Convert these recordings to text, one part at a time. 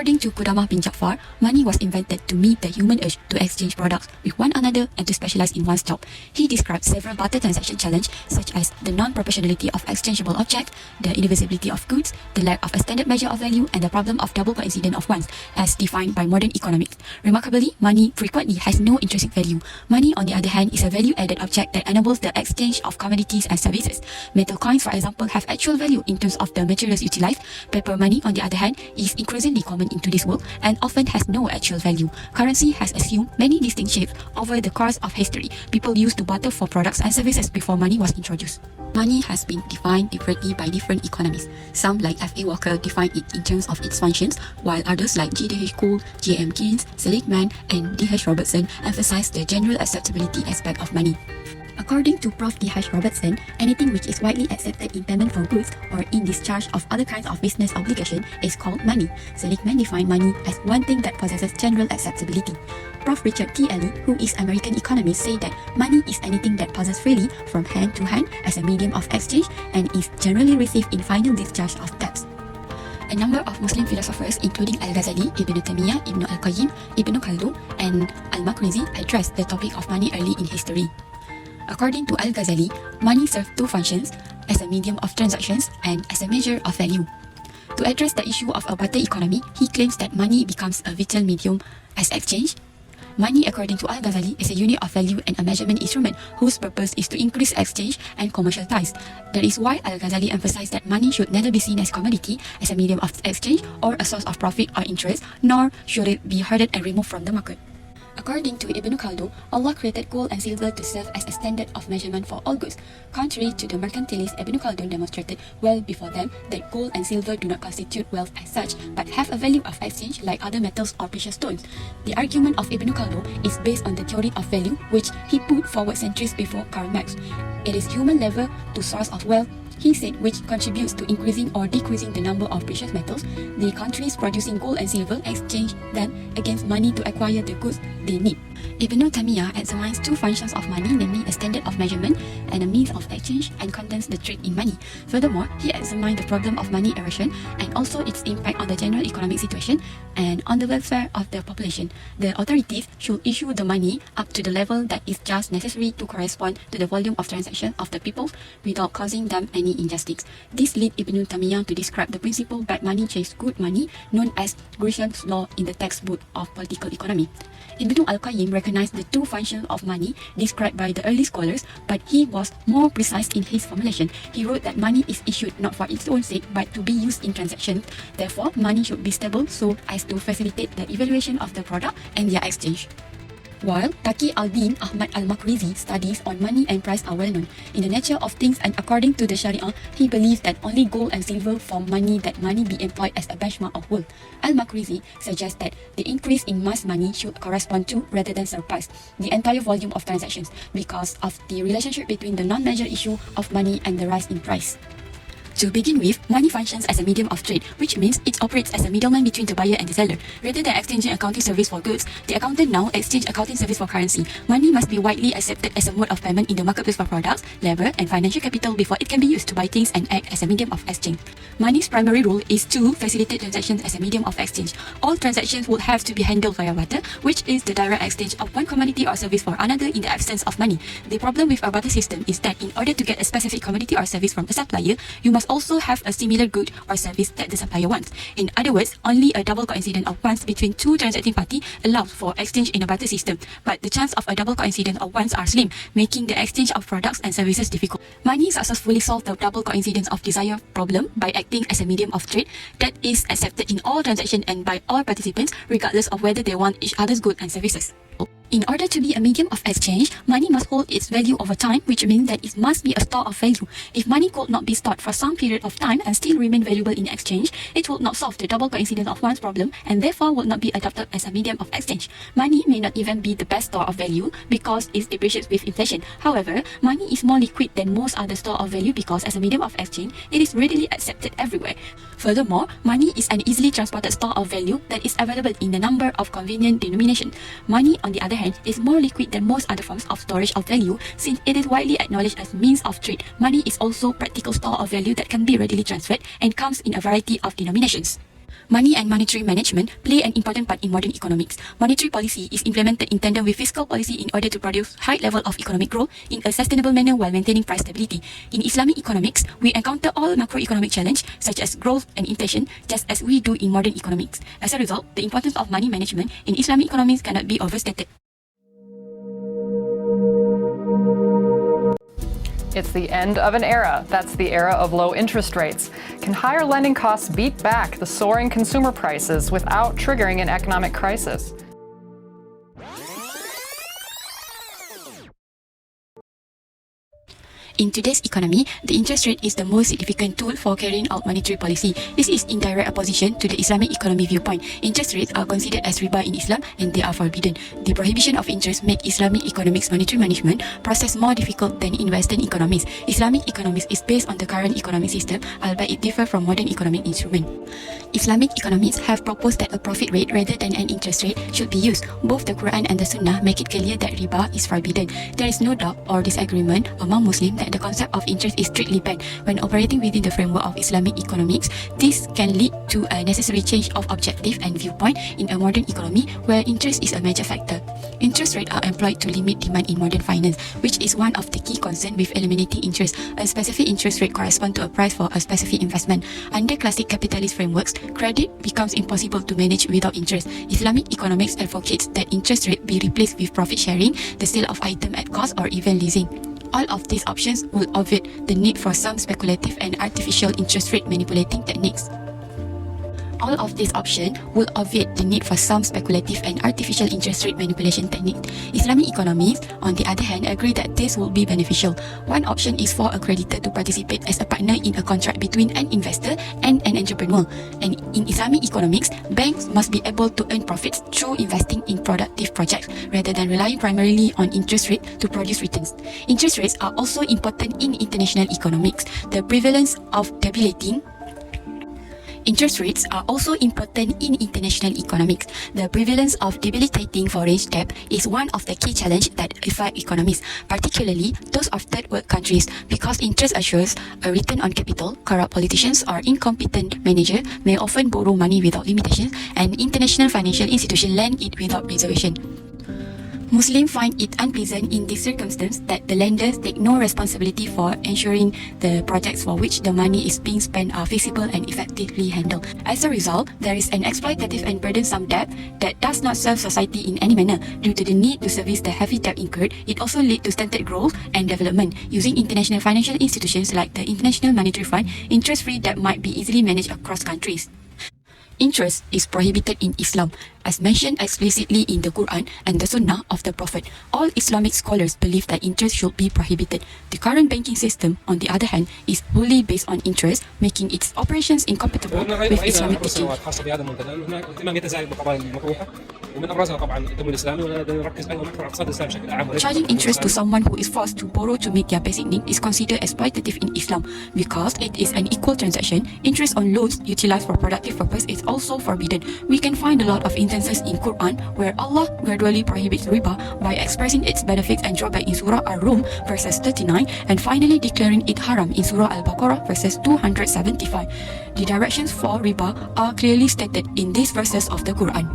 According to Qudamah bin Ja'far, money was invented to meet the human urge to exchange products with one another and to specialize in one's job. He described several barter transaction challenges such as the non-proportionality of exchangeable objects, the indivisibility of goods, the lack of a standard measure of value, and the problem of double coincidence of ones, as defined by modern economics. Remarkably, money frequently has no intrinsic value. Money, on the other hand, is a value-added object that enables the exchange of commodities and services. Metal coins, for example, have actual value in terms of the materials utilized. Paper money, on the other hand, is increasingly common in today's world and often has no actual value. Currency has assumed many distinct shapes over the course of history. People used to barter for products and services before money was introduced. Money has been defined differently by different economists. Some, like F.A. Walker, define it in terms of its functions, while others like G.D.H. Cole, J.M. Keynes, Seligman, and D.H. Robertson emphasize the general acceptability aspect of money. According to Prof. D.H. Robertson, anything which is widely accepted in payment for goods or in discharge of other kinds of business obligation is called money. Seligman defined money as one thing that possesses general acceptability. Prof. Richard T. Alley, who is American economist, said that money is anything that passes freely from hand to hand as a medium of exchange and is generally received in final discharge of debts. A number of Muslim philosophers, including Al-Ghazali, Ibn Taymiyyah, Ibn al-Qayyim, Ibn Khaldun, and al-Makrizi, addressed the topic of money early in history. According to Al-Ghazali, money serves two functions: as a medium of transactions and as a measure of value. To address the issue of a barter economy, he claims that money becomes a vital medium as exchange. Money, according to Al-Ghazali, is a unit of value and a measurement instrument whose purpose is to increase exchange and commercial ties. That is why Al-Ghazali emphasized that money should neither be seen as commodity, as a medium of exchange, or a source of profit or interest, nor should it be hoarded and removed from the market. According to Ibn Khaldun, Allah created gold and silver to serve as a standard of measurement for all goods. Contrary to the mercantilist, Ibn Khaldun demonstrated well before them that gold and silver do not constitute wealth as such, but have a value of exchange like other metals or precious stones. The argument of Ibn Khaldun is based on the theory of value, which he put forward centuries before Karl Marx. It is human level to source of wealth, he said, which contributes to increasing or decreasing the number of precious metals. The countries producing gold and silver exchange them against money to acquire the goods they need. Ibn Taymiyyah examines two functions of money, namely a standard of measurement and a means of exchange, and condemns the trade in money. Furthermore, he examined the problem of money erosion and also its impact on the general economic situation and on the welfare of the population. The authorities should issue the money up to the level that is just necessary to correspond to the volume of transaction of the people without causing them any injustice. This led Ibn Taymiyyah to describe the principle that money chase good money, known as Gresham's law in the textbook of political economy. Ibn al-Qayyim recognized the two functions of money described by the early scholars, but he was more precise in his formulation. He wrote that money is issued not for its own sake, but to be used in transactions. Therefore, money should be stable so as to facilitate the evaluation of the product and their exchange. While Taqi al-Din Ahmad al-Makrizi studies on money and price are well known. In the nature of things and according to the Sharia, he believes that only gold and silver form money, that money be employed as a benchmark of wealth. Al-Makrizi suggests that the increase in mass money should correspond to, rather than surpass, the entire volume of transactions because of the relationship between the non-measured issue of money and the rise in price. To begin with, money functions as a medium of trade, which means it operates as a middleman between the buyer and the seller. Rather than exchanging accounting service for goods, the accountant now exchanges accounting service for currency. Money must be widely accepted as a mode of payment in the marketplace for products, labor, and financial capital before it can be used to buy things and act as a medium of exchange. Money's primary role is to facilitate transactions as a medium of exchange. All transactions would have to be handled via barter, which is the direct exchange of one commodity or service for another in the absence of money. The problem with a barter system is that in order to get a specific commodity or service from a supplier, you must also have a similar good or service that the supplier wants. In other words, only a double coincidence of wants between two transacting parties allows for exchange in a barter system, but the chance of a double coincidence of wants are slim, making the exchange of products and services difficult. Money successfully solved the double coincidence of desire problem by acting as a medium of trade that is accepted in all transactions and by all participants, regardless of whether they want each other's goods and services. In order to be a medium of exchange, money must hold its value over time, which means that it must be a store of value. If money could not be stored for some period of time and still remain valuable in exchange, it would not solve the double coincidence of one's problem and therefore would not be adopted as a medium of exchange. Money may not even be the best store of value because it depreciates with inflation. However, money is more liquid than most other store of value because as a medium of exchange, it is readily accepted everywhere. Furthermore, money is an easily transported store of value that is available in a number of convenient denominations. Money, on the other hand, is more liquid than most other forms of storage of value since it is widely acknowledged as means of trade. Money is also practical store of value that can be readily transferred and comes in a variety of denominations. Money and monetary management play an important part in modern economics. Monetary policy is implemented in tandem with fiscal policy in order to produce high level of economic growth in a sustainable manner while maintaining price stability. In Islamic economics, we encounter all macroeconomic challenges such as growth and inflation just as we do in modern economics. As a result, the importance of money management in Islamic economics cannot be overstated. It's the end of an era. That's the era of low interest rates. Can higher lending costs beat back the soaring consumer prices without triggering an economic crisis? In today's economy, the interest rate is the most significant tool for carrying out monetary policy. This is in direct opposition to the Islamic economy viewpoint. Interest rates are considered as riba in Islam and they are forbidden. The prohibition of interest makes Islamic economics monetary management process more difficult than in Western economies. Islamic economics is based on the current economic system, albeit it differs from modern economic instruments. Islamic economists have proposed that a profit rate rather than an interest rate should be used. Both the Quran and the Sunnah make it clear that riba is forbidden. There is no doubt or disagreement among Muslims that the concept of interest is strictly banned when operating within the framework of Islamic economics. This can lead to a necessary change of objective and viewpoint in a modern economy where interest is a major factor. Interest rates are employed to limit demand in modern finance, which is one of the key concerns with eliminating interest. A specific interest rate corresponds to a price for a specific investment. Under classic capitalist frameworks, credit becomes impossible to manage without interest. Islamic economics advocates that interest rate be replaced with profit sharing, the sale of items at cost, or even leasing. All of these options will obviate the need for some speculative and artificial interest rate manipulating techniques. All of these options will obviate the need for some speculative and artificial interest rate manipulation techniques. Islamic economists, on the other hand, agree that this will be beneficial. One option is for a creditor to participate as a partner in a contract between an investor and an entrepreneur. And in Islamic economics, banks must be able to earn profits through investing in productive projects rather than relying primarily on interest rate to produce returns. Interest rates are also important in international economics. The prevalence of debilitating Interest rates are also important in international economics. The prevalence of debilitating foreign debt is one of the key challenges that affect economies, particularly those of third world countries, because interest assures a return on capital. Corrupt politicians or incompetent managers may often borrow money without limitations, and international financial institutions lend it without reservation. Muslims find it unpleasant in this circumstance that the lenders take no responsibility for ensuring the projects for which the money is being spent are feasible and effectively handled. As a result, there is an exploitative and burdensome debt that does not serve society in any manner. Due to the need to service the heavy debt incurred, it also leads to stunted growth and development. Using international financial institutions like the International Monetary Fund, interest-free debt might be easily managed across countries. Interest is prohibited in Islam, as mentioned explicitly in the Quran and the Sunnah of the Prophet. All Islamic scholars believe that interest should be prohibited. The current banking system, on the other hand, is wholly based on interest, making its operations incompatible with Islamic teaching. Charging interest to someone who is forced to borrow to meet their basic need is considered exploitative in Islam because it is an equal transaction. Interest on loans utilized for productive purpose is also forbidden. We can find a lot of instances in Quran where Allah gradually prohibits riba by expressing its benefits and drawback in Surah Ar-Rum verses 39 and finally declaring it haram in Surah Al-Baqarah verses 275. The directions for riba are clearly stated in these verses of the Quran.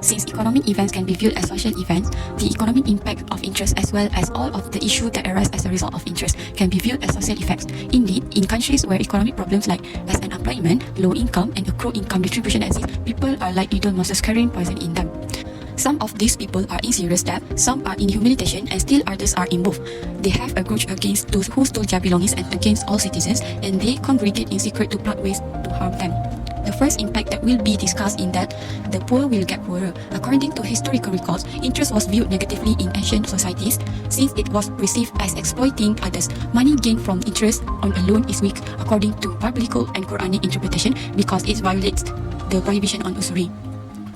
Since economic events can be viewed as social events, the economic impact of interest as well as all of the issues that arise as a result of interest can be viewed as social effects. Indeed, in countries where economic problems like unemployment, low income and accrued income distribution exist, people are like little monsters carrying poison in them. Some of these people are in serious debt, some are in humiliation, and still others are in both. They have a grudge against those who stole their belongings and against all citizens, and they congregate in secret to plot ways to harm them. The first impact that will be discussed in that the poor will get poorer. According to historical records, interest was viewed negatively in ancient societies since it was perceived as exploiting others. Money gained from interest on a loan is weak according to biblical and Quranic interpretation because it violates the prohibition on usury.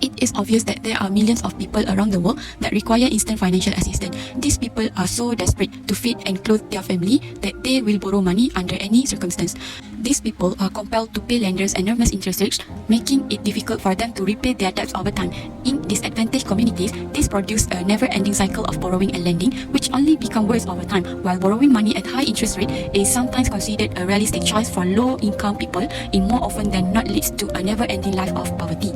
It is obvious that there are millions of people around the world that require instant financial assistance. These people are so desperate to feed and clothe their family that they will borrow money under any circumstance. These people are compelled to pay lenders enormous interest rates, making it difficult for them to repay their debts over time. In disadvantaged communities, this produces a never-ending cycle of borrowing and lending, which only become worse over time, while borrowing money at high interest rate is sometimes considered a realistic choice for low-income people. It more often than not leads to a never-ending life of poverty.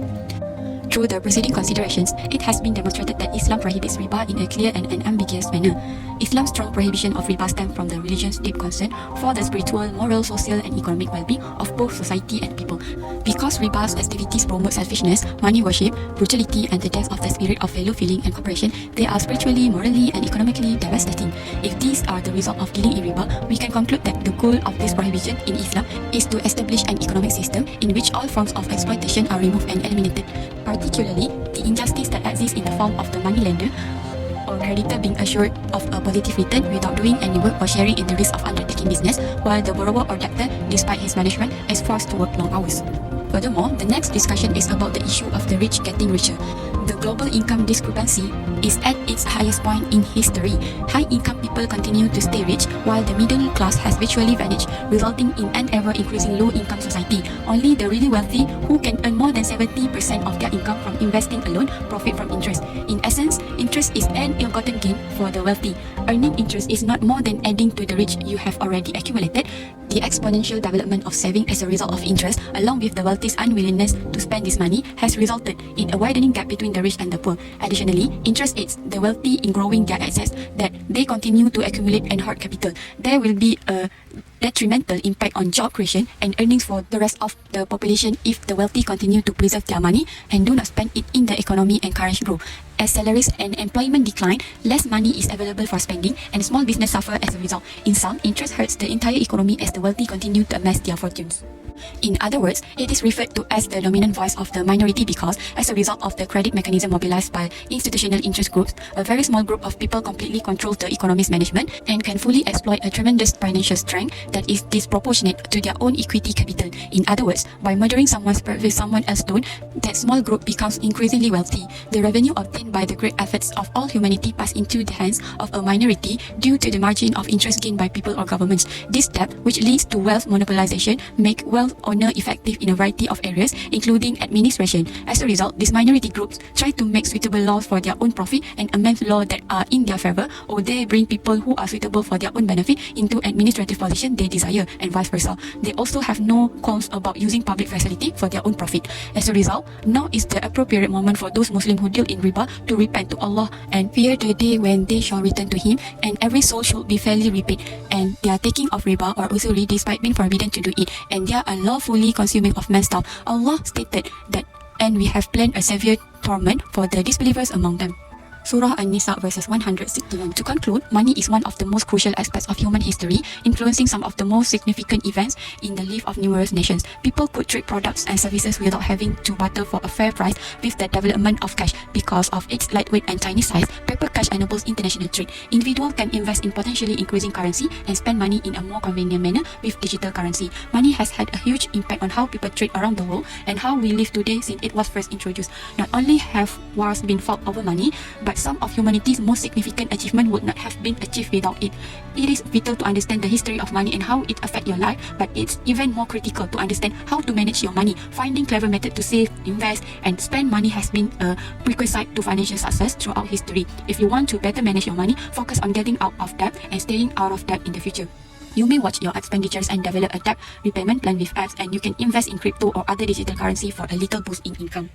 Through the preceding considerations, it has been demonstrated that Islam prohibits riba in a clear and unambiguous manner. Islam's strong prohibition of riba stems from the religion's deep concern for the spiritual, moral, social and economic well-being of both society and people. Because riba's activities promote selfishness, money worship, brutality and the death of the spirit of fellow feeling and cooperation, they are spiritually, morally and economically devastating. If these are the result of dealing in riba, we can conclude that the goal of this prohibition in Islam is to establish an economic system in which all forms of exploitation are removed and eliminated, particularly the injustice that exists in the form of the moneylender or creditor being assured of a positive return without doing any work or sharing in the risk of undertaking business, while the borrower or debtor, despite his management, is forced to work long hours. Furthermore, the next discussion is about the issue of the rich getting richer. The global income discrepancy is at its highest point in history. High-income people continue to stay rich, while the middle class has virtually vanished, resulting in an ever-increasing low-income society. Only the really wealthy, who can earn more than 70% of their income from investing alone, profit from interest. In essence, interest is an ill-gotten gain for the wealthy. Earning interest is not more than adding to the rich you have already accumulated. The exponential development of saving as a result of interest, along with the wealthy's unwillingness to spend this money, has resulted in a widening gap between the rich and the poor. Additionally, interest aids the wealthy in growing their assets that they continue to accumulate and hoard capital. There will be a detrimental impact on job creation and earnings for the rest of the population if the wealthy continue to preserve their money and do not spend it in the economy and currency growth. As salaries and employment decline, less money is available for spending and small business suffer as a result. In sum, interest hurts the entire economy as the wealthy continue to amass their fortunes. In other words, it is referred to as the dominant voice of the minority because, as a result of the credit mechanism mobilized by institutional interest groups, a very small group of people completely controls the economy's management and can fully exploit a tremendous financial strength that is disproportionate to their own equity capital. In other words, by murdering someone's spread with someone else's loan, that small group becomes increasingly wealthy. The revenue obtained by the great efforts of all humanity pass into the hands of a minority due to the margin of interest gained by people or governments. This step, which leads to wealth monopolization, make wealth owner effective in a variety of areas, including administration. As a result, these minority groups try to make suitable laws for their own profit and amend laws that are in their favor, or they bring people who are suitable for their own benefit into administrative position they desire, and vice versa. They also have no qualms about using public facility for their own profit. As a result, now is the appropriate moment for those Muslims who deal in riba to repent to Allah and fear the day when they shall return to Him, and every soul should be fairly repaid. And their taking of riba or usuri despite being forbidden to do it, and their unlawfully consuming of man's stuff. Allah stated that, and we have planned a severe torment for the disbelievers among them. Surah An-Nisa verses 161. To conclude, money is one of the most crucial aspects of human history, influencing some of the most significant events in the life of numerous nations. People could trade products and services without having to barter for a fair price. With the development of cash, because of its lightweight and tiny size, paper cash enables international trade. Individuals can invest in potentially increasing currency and spend money in a more convenient manner with digital currency. Money has had a huge impact on how people trade around the world and how we live today since it was first introduced. Not only have wars been fought over money, but some of humanity's most significant achievement would not have been achieved without it. It is vital to understand the history of money and how it affects your life, but it's even more critical to understand how to manage your money. Finding clever methods to save, invest, and spend money has been a prerequisite to financial success throughout history. If you want to better manage your money, focus on getting out of debt and staying out of debt in the future. You may watch your expenditures and develop a debt repayment plan with apps, and you can invest in crypto or other digital currency for a little boost in income.